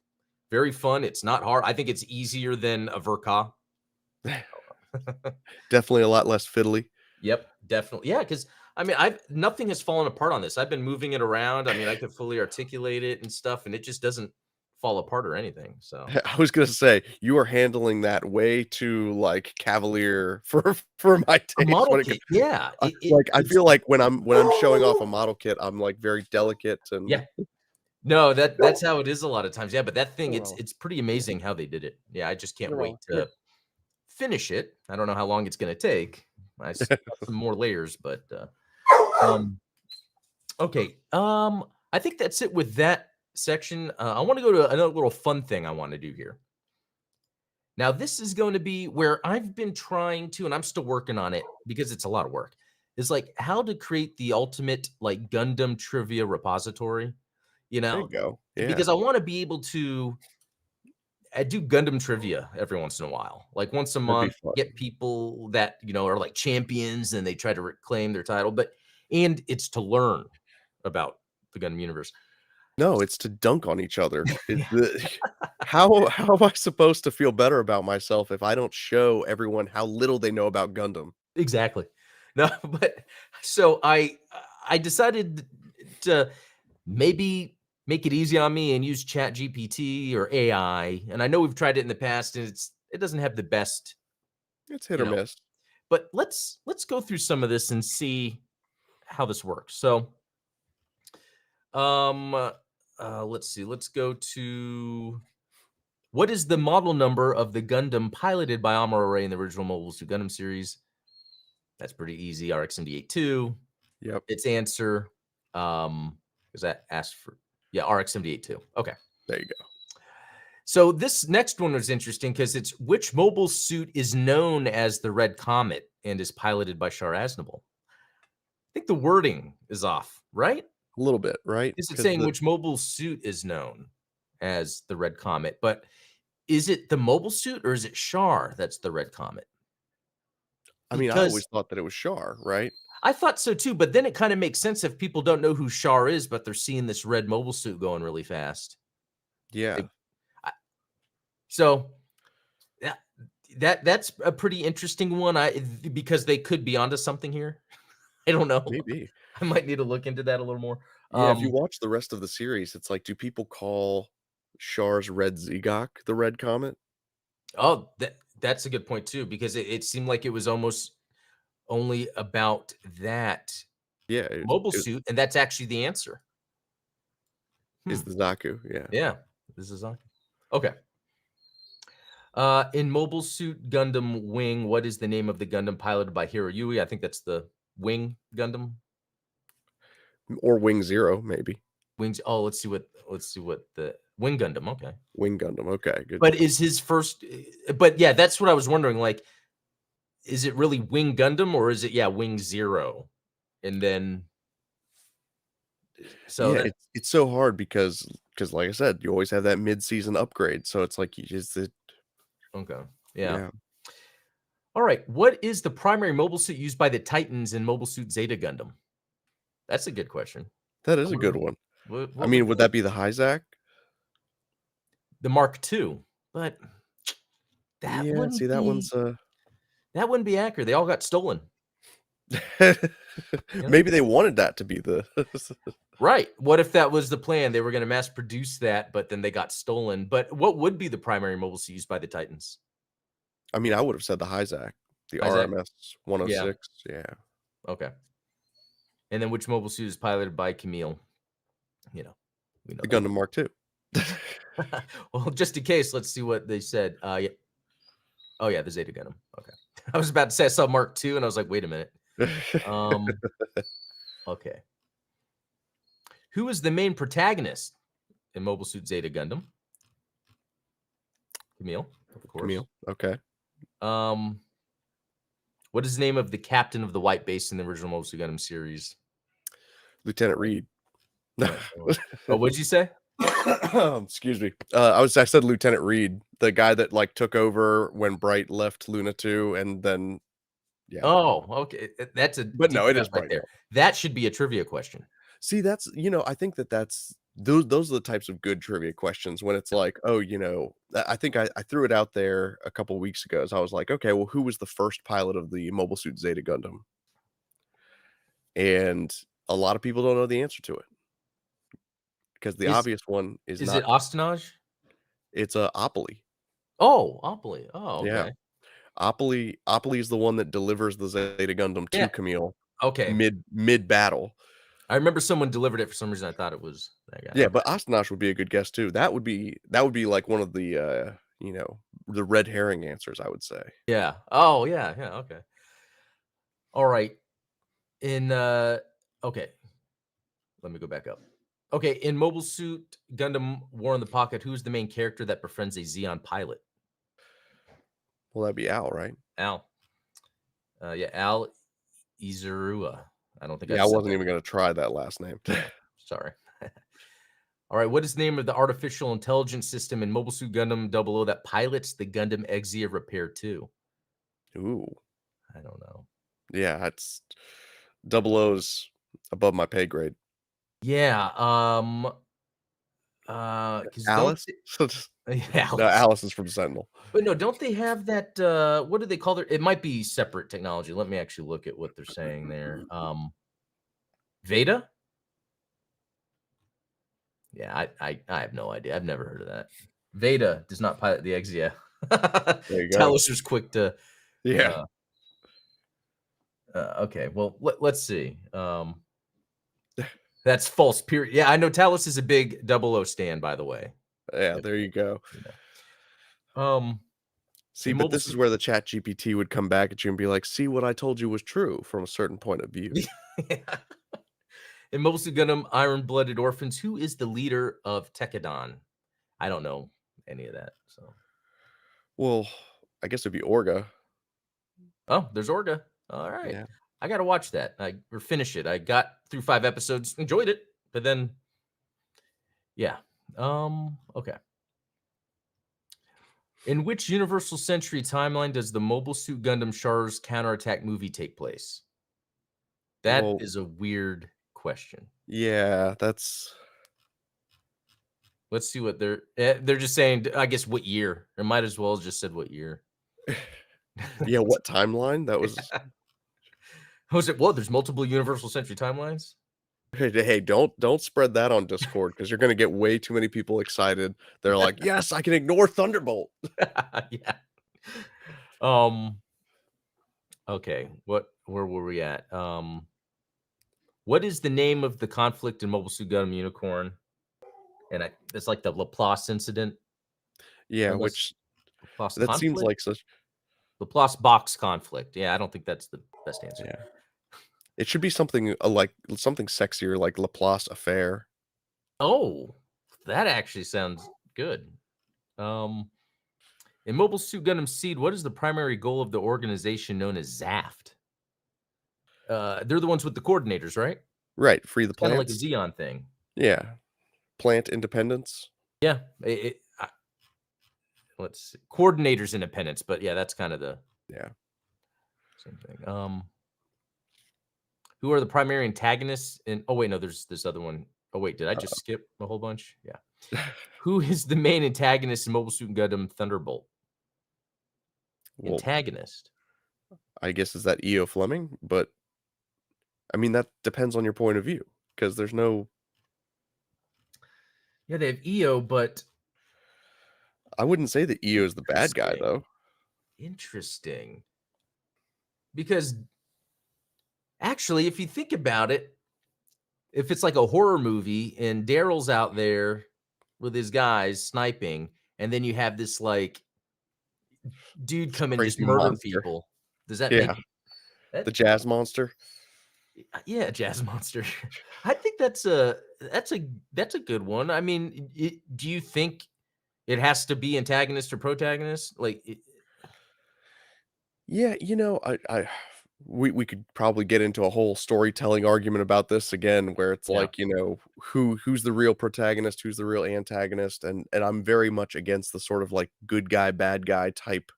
Very fun. It's not hard. I think it's easier than a Verka. Definitely a lot less fiddly. Yep, definitely. Yeah, because I mean, I've nothing has fallen apart on this. I've been moving it around. I mean, I could fully articulate it and stuff, and it just doesn't fall apart or anything. So I was gonna say, you are handling that way too, like, cavalier for my a taste model when it kit, yeah, I it's feel like when I'm showing off a model kit, I'm, like, very delicate and yeah. No, that's how it is a lot of times. Yeah, but that thing, well, it's pretty yeah, amazing how they did it. Yeah, I just can't wait well, yeah. to finish it. I don't know how long it's gonna take. I still got some more layers, but um, okay. I think that's it with that section. I want to go to another little fun thing I want to do here. Now, this is going to be where I've been trying to, and I'm still working on it because it's a lot of work. Is like how to create the ultimate like Gundam trivia repository. You There you know, go. Yeah, because I want to be able to I do Gundam trivia every once in a while. Like once a that'd be month, fun. get people that, are like champions and they try to reclaim their title, but and it's to learn about the Gundam universe. No, it's to dunk on each other. It Yeah, the how am I supposed to feel better about myself if I don't show everyone how little they know about Gundam? exactly. No, but so I decided to maybe make it easy on me and use Chat GPT or AI. And I know we've tried it in the past and it doesn't have the best, It's hit you or know, miss. but let's go through some of this and see how this works. So Um, let's see. Let's go to what is the model number of the Gundam piloted by Amuro Ray in the original Mobile Suit Gundam series? That's pretty easy. RX-78-2. Yep, Its answer, is that asked for? Yeah, RX-78-2. Okay. there you go. So this next one was interesting because it's which mobile suit is known as the Red Comet and is piloted by Char Aznable. I think the wording is off, right? A little bit, right? Is it Because saying the which mobile suit is known as the Red Comet? But is it the mobile suit or is it Char that's the Red Comet? I mean, I Because always thought that it was Char, right? I thought so too, but then it kind of makes sense if people don't know who Char is, but they're seeing this red mobile suit going really fast. Yeah, They- I- so that, that's a pretty interesting one. Because they could be onto something here. I don't know. maybe. I might need to look into that a little more. Yeah, if you watch the rest of the series, it's like, do people call Char's Red Zegok the Red Comet? Oh, that's a good point too, because it seemed like it was almost only about that Yeah, mobile it suit, and that's actually the answer. Hmm, is the Zaku, yeah. yeah, this is okay. In Mobile Suit Gundam Wing, what is the name of the Gundam piloted by Hiro Yui? I think that's the Wing Gundam. Or Wing Zero, maybe. Wings. Oh, let's see what the Wing Gundam. Okay, Wing Gundam, okay, good but deal. is his first? But yeah, that's what I was wondering. Like, is it really Wing Gundam or is it Wing Zero? And then so Yeah, that it's so hard because like I said, you always have that mid-season upgrade, so it's like you just it okay, yeah. yeah, All right. What is the primary mobile suit used by the Titans in Mobile Suit Zeta Gundam? That's a good question. that I is a good wonder one. I what would mean, would that be the Hyzak? the Mark II, but that Yeah, see, wouldn't be that wouldn't be accurate. They all got stolen. You know? maybe they wanted that to be the Right. What if that was the plan? They were going to mass produce that, but then they got stolen. But what would be the primary mobile suit used by the Titans? I mean, I would have said the Hyzak, the Isaac? RMS Yeah. 106, yeah. Okay. And then which mobile suit is piloted by Camille? You know, we know The that. Gundam Mark II. Well, just in case, let's see what they said. Yeah. Oh yeah, the Zeta Gundam. Okay. I was about to say I saw Mark II, and I was like, wait a minute. Um, okay. Who is the main protagonist in Mobile Suit Zeta Gundam? Camille, of course. Camille, okay. Um, what is the name of the captain of the White Base in the original Mobile Suit Gundam series? Lieutenant Reed. Oh, what'd you say? Excuse me. I said Lieutenant Reed, the guy that, like, took over when Bright left Luna 2, and then yeah. Oh, okay. That's a But deep no, it cut is right Bright, there. though. That should be a trivia question. See, I think that's those are the types of good trivia questions when it's like, "Oh, I think I threw it out there a couple weeks ago, so I was like, "Okay, well, who was the first pilot of the Mobile Suit Zeta Gundam?" And a lot of people don't know the answer to it because the Is obvious one is is it not Ostenage? it's a Opoly. Oh, Oppley. Oh, Yeah. okay. Opoly is the one that delivers the Zeta Gundam Yeah, to Camille okay. mid-battle. I remember someone delivered it for some reason, I thought it was that guy, Yeah, okay. but Astanash would be a good guess too. That would be like one of the red herring answers, I would say. Yeah. Oh, yeah, yeah, okay. Alright. In, okay, let me go back up. Okay, in Mobile Suit Gundam War in the Pocket, who's the main character that befriends a Xeon pilot? Well, that'd be Al, right? Al. Yeah, Al Izurua. I don't think I Yeah, I said wasn't that even right. gonna try that last name. Yeah, sorry. Alright, what is the name of the artificial intelligence system in Mobile Suit Gundam 00 that pilots the Gundam Exia Repair 2? Ooh, I don't know. yeah, that's Double O's above my pay grade. Yeah, 'cause don't Alice? th yeah, No, Alice is from Sentinel. but no, don't they have that, what do they call their it might be separate technology. Let me actually look at what they're saying there. Veda? Yeah, I have no idea. I've never heard of that. Veda does not pilot the Exia. There you go. Talos was quick to, Yeah. uh, okay, well, let's see. That's false, period. Yeah, I know Talos is a big double O stan, by the way. Yeah, If there you go. you know. See, In but Mobile this is Suit where the Chat GPT would come back at you and be like, "See, what I told you was true from a certain point of view." Yeah. In Mobile Suit Gundam Iron-Blooded Orphans, who is the leader of Tekadon? I don't know any of that, so Well, I guess it'd be Orga. oh, there's Orga. Alright. Yeah. I gotta watch that, or finish it. I got through 5 episodes, enjoyed it, but then yeah. Okay. In which Universal Century timeline does the Mobile Suit Gundam Char's Counterattack movie take place? That Well, is a weird question. yeah, that's Let's see what they're just saying, I guess, what year. It might as well have just said what year. yeah, what timeline? That was Was it well, there's multiple Universal Century timelines? hey, don't spread that on Discord because 'cause you're gonna get way too many people excited. They're like, "Yes, I can ignore Thunderbolt." Yeah. Um, okay, where were we at? What is the name of the conflict in Mobile Suit Gundam Unicorn? And it's like the Laplace incident, Yeah, unless which Laplace that seems conflict? like such Laplace box conflict. Yeah, I don't think that's the best answer. yeah. It should be something, like something sexier like Laplace Affair. Oh, that actually sounds good. Um, in Mobile Suit Gundam Seed, what is the primary goal of the organization known as ZAFT? They're the ones with the coordinators, right? Right, free the It's kind of like a plants. Xeon thing. Yeah, plant independence. Yeah. Let's see. Coordinators independence, but yeah, that's kind of the Yeah. same thing. Who are the primary antagonists in oh wait, no, there's this other one. Oh wait, did I just skip a whole bunch? Yeah. Who is the main antagonist in Mobile Suit Gundam Thunderbolt? Well, Antagonist. I guess is that E.O. Fleming, but I mean, that depends on your point of view because there's no Yeah, they have EO, but I wouldn't say that E.O. is the bad guy, interesting. though. Interesting. Because actually, if you think about it, if it's like a horror movie and Daryl's out there with his guys sniping, and then you have this like dude This come and just crazy murder monster. people, does that Yeah, make the that? jazz monster. Yeah, Jazz Monster. I think that's a good one. I mean, do you think it has to be antagonist or protagonist? Like, Yeah, I we could probably get into a whole storytelling argument about this again, where it's yeah, like, who's the real protagonist, who's the real antagonist, and I'm very much against the sort of like good guy, bad guy type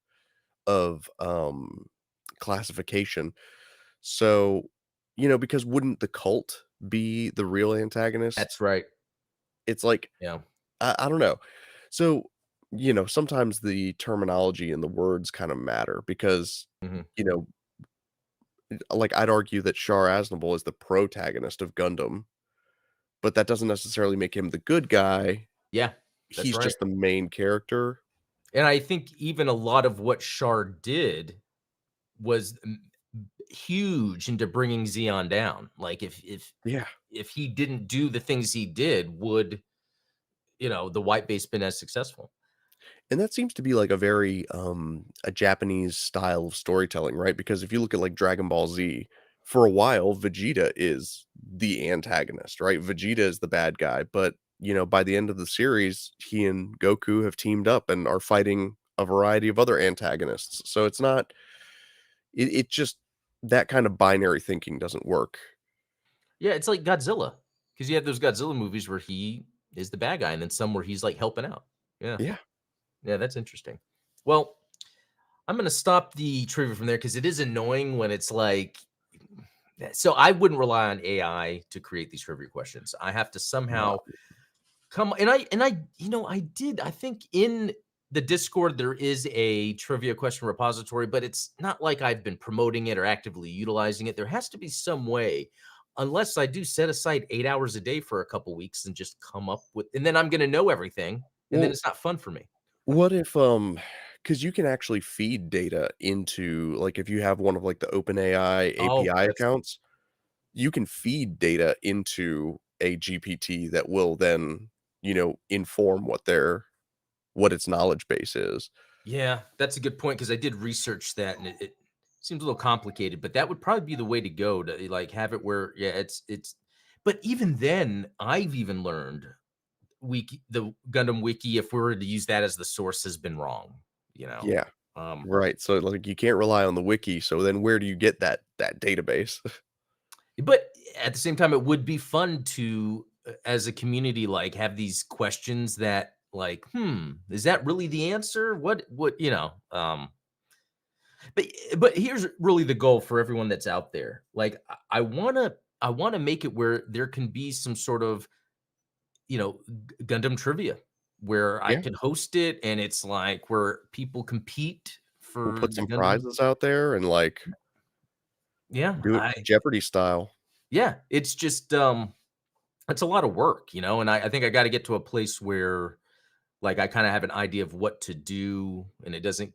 of classification. So, because wouldn't the cult be the real antagonist? that's right. It's like, Yeah. I don't know. So, sometimes the terminology and the words kinda matter because, Mhm. you know, like, I'd argue that Char Aznable is the protagonist of Gundam, but that doesn't necessarily make him the good guy. Yeah, that's He's right. just the main character. And I think even a lot of what Shard did was huge into bringing Xeon down. Like Yeah. if he didn't do the things he did, would the white base been as successful? And that seems to be like a very a Japanese style of storytelling, right? Because if you look at like Dragon Ball Z, for a while Vegeta is the antagonist, right? Vegeta is the bad guy, but by the end of the series, he and Goku have teamed up and are fighting a variety of other antagonists. So it's not it just that kind of binary thinking doesn't work. Yeah, it's like Godzilla because you have those Godzilla movies where he is the bad guy, and then some where he's like helping out. Yeah, Yeah. yeah, that's interesting. Well, I'm gonna stop the trivia from there because it is annoying when it's like. So I wouldn't rely on AI to create these trivia questions. I have to No. somehow come I did. I think in the Discord there is a trivia question repository, but it's not like I've been promoting it or actively utilizing it. There has to be some way, unless I do set aside 8 hours a day for a couple weeks and just come up with, and then I'm going to know everything, and then Well, it's not fun for me. what if, because you can actually feed data into like, if you have one of, like, the OpenAI Oh, API that's accounts, you can feed data into a GPT that will then, inform what its knowledge base is. yeah, that's a good point because I did research that, and it seems a little complicated, but that would probably be the way to go to like have it where yeah, it's. But even then, I've even learned the Gundam wiki, if we were to use that as the source, has been wrong, you know? Yeah, Um, right, so, like, you can't rely on the wiki, so then where do you get that database? but at the same time, it would be fun to, as a community, like, have these questions that, like, is that really the answer? But here's really the goal for everyone that's out there. Like, I wanna make it where there can be some sort of, Gundam trivia where I Yeah, can host it, and it's like where people compete we'll for put the some Gundam. prizes out there and, like, Yeah, do it Jeopardy style. yeah, it's just, it's a lot of work, and I think I gotta get to a place where, like, I kinda have an idea of what to do, and it doesn't,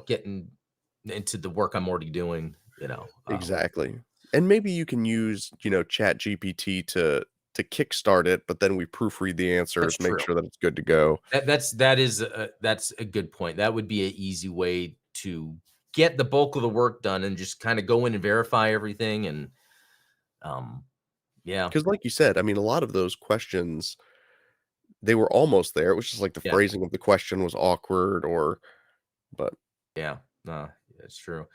get into the work I'm already doing, Exactly. And maybe you can use, ChatGPT to kickstart it, but then we proofread the That's answers, make true. sure that it's good to go. That's a good point. That would be an easy way to get the bulk of the work done and just kinda go in and verify everything and, um, yeah, Because, like you said, I mean, a lot of those questions, they were almost there. It was just like the yeah, phrasing of the question was awkward but yeah, no, that's true.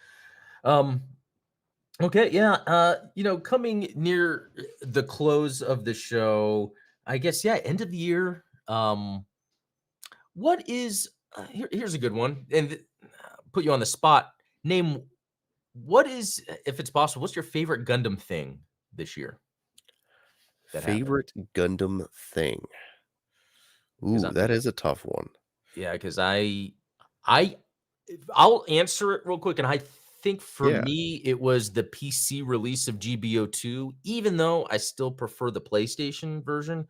Um, okay, yeah, coming near the close of the show, I guess, yeah, end of the year, what is here's a good one, and put you on the spot. Name what is, if it's possible, what's your favorite Gundam thing this year that happened? favorite Gundam thing? Because Ooh, that is a tough one. yeah, because I I'll answer it real quick, and I think for Yeah, me, it was the PC release of GBO2, even though I still prefer the PlayStation version.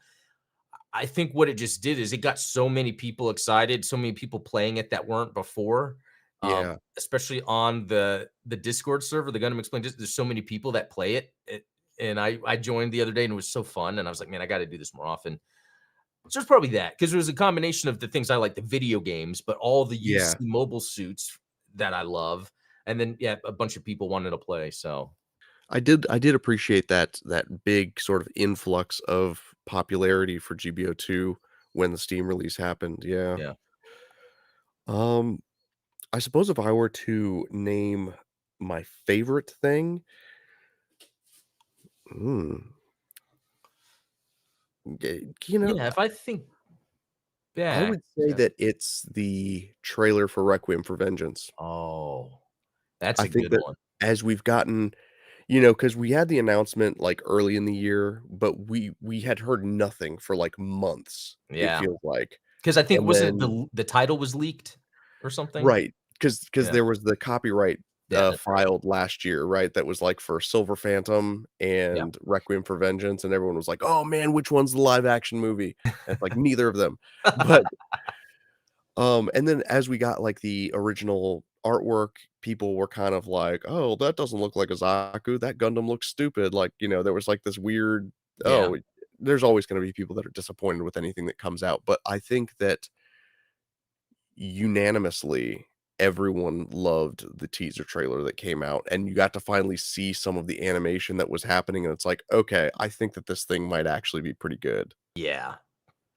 I think what it just did is it got so many people excited, so many people playing it that weren't before, yeah. especially on the Discord server, the Gundam Explained. There's so many people that play it, and I joined the other day, and it was so fun, and I was like, man, I got to do this more often. So it's probably that because it was a combination of the things I like, the video games, but all the UC Yeah. mobile suits that I love, and then yeah, a bunch of people wanted to play. So I did appreciate that big sort of influx of popularity for GBO2 when the Steam release happened, yeah. yeah, Um, I suppose if I were to name my favorite thing, hmm, yeah. If I think I back, would say yeah. that it's the trailer for Requiem for Vengeance. Oh, that's I a think good that one. as we've gotten Because we had the announcement, like, early in the year, but we had heard nothing for, like, months, it Yeah, feels like. because I think And wasn't it then the title was leaked or something? right, because Yeah, there was the copyright, yeah, that's right. filed last year, right? That was, like, for Silver Phantom Yeah, and Requiem for Vengeance, and everyone was like, "Oh, man, which one's the live action movie?" And it's like, neither of them. But, and then as we got, like, the original artwork, people were kind of like, "Oh, that doesn't look like a Zaku, that Gundam looks stupid." Like, there was, like, this weird yeah, there's always gonna be people that are disappointed with anything that comes out, but I think that unanimously, everyone loved the teaser trailer that came out, and you got to finally see some of the animation that was happening, and it's like, "Okay, I think that this thing might actually be pretty good." yeah.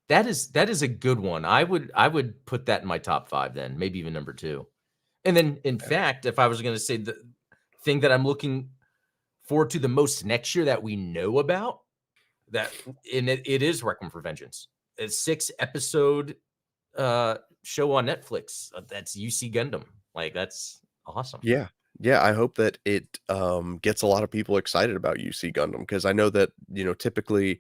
That is a good one. I would put that in my top 5 then, maybe even number 2. And then, in fact, if I was gonna say the thing that I'm looking forward to the most next year that we know about, that and it is Requiem for Vengeance. A 6-episode, show on Netflix, that's UC Gundam. Like, that's awesome. Yeah. Yeah, I hope that it, gets a lot of people excited about UC Gundam because I know that, typically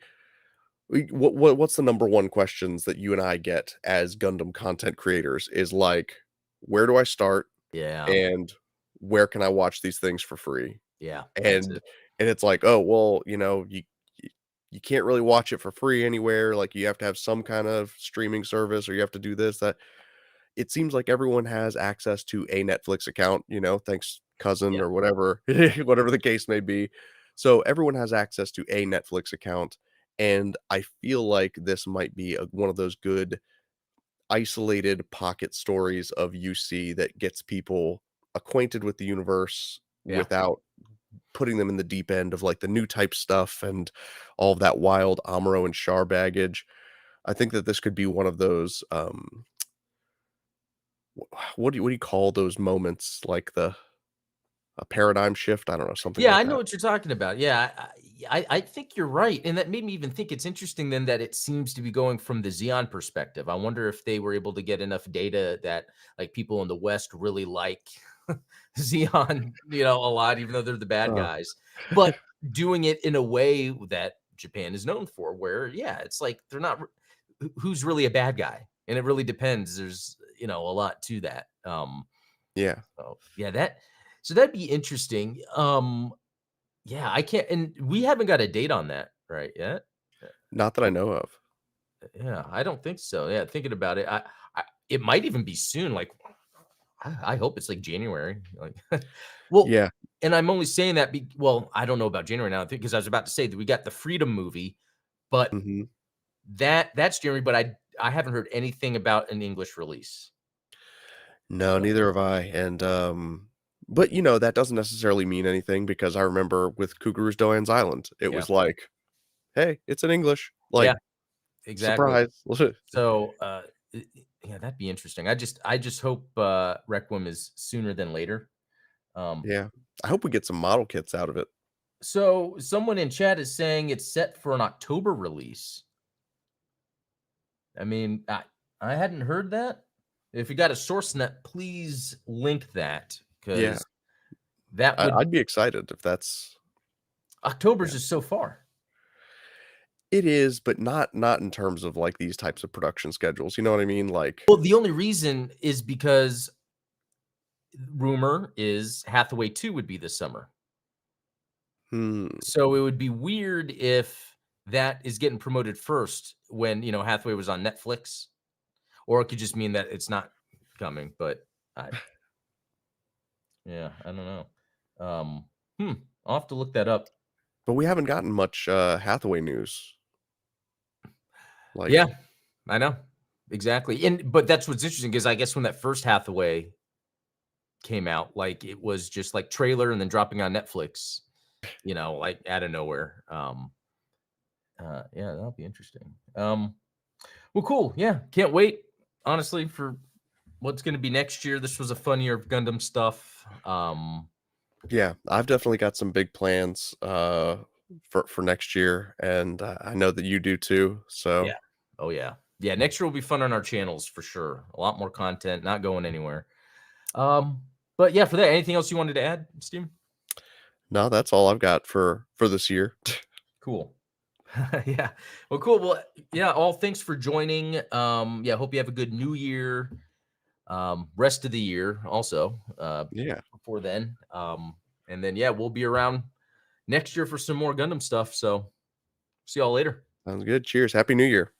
what's the number one questions that you and I get as Gundam content creators is like, "Where do I start?" Yeah, And, "Where can I watch these things for free?" yeah, that's And it. it's like, "Oh, well, you you can't really watch it for free anywhere, like, you have to have some kind of streaming service or you have to do this, that." It seems like everyone has access to a Netflix account, thanks cousin Yeah, or whatever, whatever the case may be. So everyone has access to a Netflix account, and I feel like this might be one of those good isolated pocket stories of UC that gets people acquainted with the universe yeah, without putting them in the deep end of like the new type stuff and all of that wild Amuro and Char baggage. I think that this could be one of those what do you call those moments, like a paradigm shift? I don't know, something yeah, like I know that. what you're talking about. Yeah, I think you're right, and that made me even think it's interesting then that it seems to be going from the Xeon perspective. I wonder if they were able to get enough data that, like, people in the West really like Xeon, a lot, even though they're the bad Oh, guys, but doing it in a way that Japan is known for, where, yeah, it's like they're not who's really a bad guy? And it really depends. There's, a lot to that. yeah, So yeah, that'd be interesting. Yeah, I can't, and we haven't got a date on that right yet. Uh, not that I know of. Yeah, I don't think so. Yeah, thinking about it, I it might even be soon. Like, I hope it's like January. Like, well, Yeah, and I'm only saying that. Well, I don't know about January now because I was about to say that we got the Freedom movie, but mhm. that's January. But I haven't heard anything about an English release. No, So neither have I, and, but, that doesn't necessarily mean anything because I remember with Cougar's Doan's Island, it yeah, was like, "Hey, it's in English." yeah, Like, exactly. surprise. So, yeah, that'd be interesting. I just hope, Requiem is sooner than later. Um, Yeah. I hope we get some model kits out of it. so someone in chat is saying it's set for an October release. I mean, I hadn't heard that. If you got a source net, please link that Yeah. because that would I'd be excited if that's October's yeah. is so far. It is, but not in terms of, like, these types of production schedules, you know what I mean? Like Well, the only reason is because rumor is Hathaway 2 would be this summer. hmm, So it would be weird if that is getting promoted first when, Hathaway was on Netflix, or it could just mean that it's not coming, but I yeah, I don't know. Um, hmm, I'll have to look that up. but we haven't gotten much, Hathaway news. Yeah, Like I know. Exactly, and but that's what's interesting because I guess when that first Hathaway came out, like, it was just, like, trailer and then dropping on Netflix, like, out of nowhere. Yeah, that'll be interesting. Well, cool, yeah, can't wait, honestly, for what's gonna be next year. This was a fun year of Gundam stuff. yeah, I've definitely got some big plans, for next year, and, I know that you do too, Yeah. so Oh, yeah. Yeah, next year will be fun on our channels for sure. A lot more content, not going anywhere. Um, but yeah, for that, anything else you wanted to add, Steven? No, that's all I've got for this year. Cool. Yeah. Well, cool. Well, yeah, all thanks for joining. Yeah, hope you have a good new year. Rest of the year also, Yeah, before then. And then yeah, we'll be around next year for some more Gundam stuff. So see y'all later. sounds good. Cheers. Happy New Year.